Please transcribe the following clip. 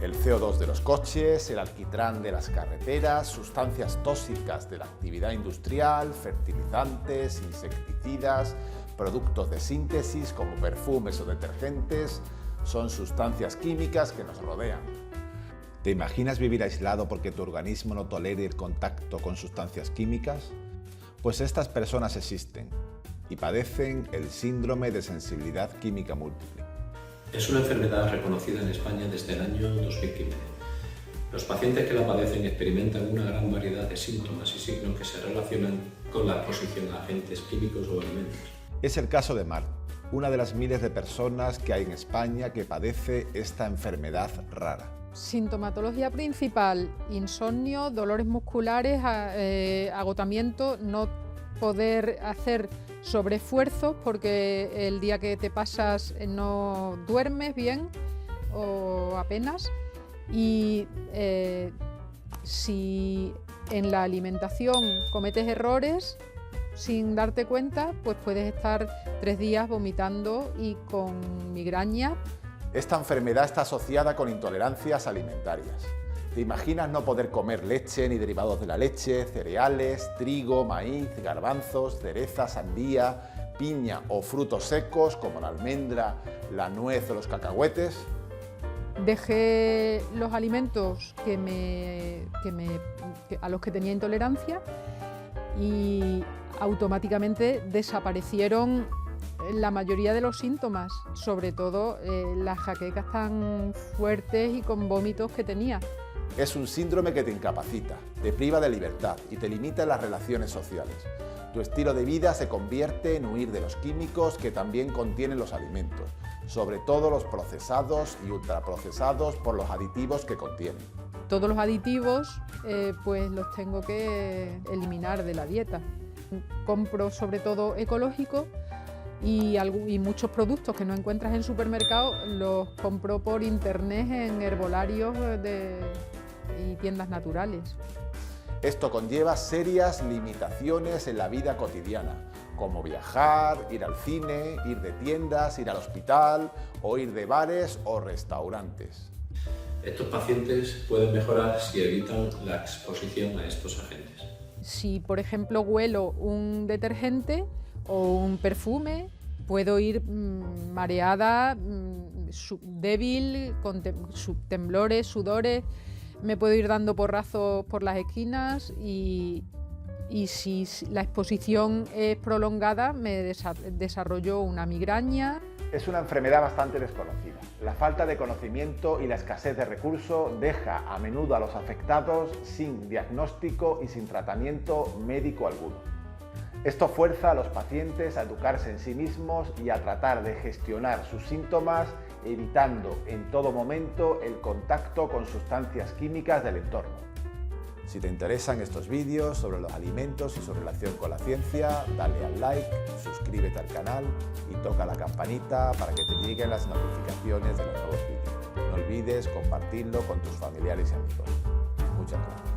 El CO2 de los coches, el alquitrán de las carreteras, sustancias tóxicas de la actividad industrial, fertilizantes, insecticidas, productos de síntesis como perfumes o detergentes, son sustancias químicas que nos rodean. ¿Te imaginas vivir aislado porque tu organismo no tolere el contacto con sustancias químicas? Pues estas personas existen y padecen el síndrome de sensibilidad química múltiple. Es una enfermedad reconocida en España desde el año 2015. Los pacientes que la padecen experimentan una gran variedad de síntomas y signos que se relacionan con la exposición a agentes químicos o alimentos. Es el caso de Mar, una de las miles de personas que hay en España que padece esta enfermedad rara. Sintomatología principal: insomnio, dolores musculares, agotamiento, no poder hacer sobreesfuerzos porque el día que te pasas no duermes bien o apenas, y si en la alimentación cometes errores sin darte cuenta, pues puedes estar 3 días vomitando y con migraña. Esta enfermedad está asociada con intolerancias alimentarias. ¿Te imaginas no poder comer leche ni derivados de la leche, cereales, trigo, maíz, garbanzos, cereza, sandía, piña o frutos secos como la almendra, la nuez o los cacahuetes? Dejé los alimentos a los que tenía intolerancia y automáticamente desaparecieron la mayoría de los síntomas, sobre todo las jaquecas tan fuertes y con vómitos que tenía. Es un síndrome que te incapacita, te priva de libertad y te limita en las relaciones sociales. Tu estilo de vida se convierte en huir de los químicos que también contienen los alimentos, sobre todo los procesados y ultraprocesados por los aditivos que contienen. Todos los aditivos pues los tengo que eliminar de la dieta. Compro sobre todo ecológico y muchos productos que no encuentras en supermercados los compro por internet en herbolarios y tiendas naturales. Esto conlleva serias limitaciones en la vida cotidiana, como viajar, ir al cine, ir de tiendas, ir al hospital o ir de bares o restaurantes. Estos pacientes pueden mejorar si evitan la exposición a estos agentes. Si, por ejemplo, huelo un detergente o un perfume, puedo ir mareada, débil, con temblores, sudores, me puedo ir dando porrazos por las esquinas y si la exposición es prolongada me desarrollo una migraña. Es una enfermedad bastante desconocida. La falta de conocimiento y la escasez de recursos deja a menudo a los afectados sin diagnóstico y sin tratamiento médico alguno. Esto fuerza a los pacientes a educarse en sí mismos y a tratar de gestionar sus síntomas, evitando en todo momento el contacto con sustancias químicas del entorno. Si te interesan estos vídeos sobre los alimentos y su relación con la ciencia, dale al like, suscríbete al canal y toca la campanita para que te lleguen las notificaciones de los nuevos vídeos. No olvides compartirlo con tus familiares y amigos. Muchas gracias.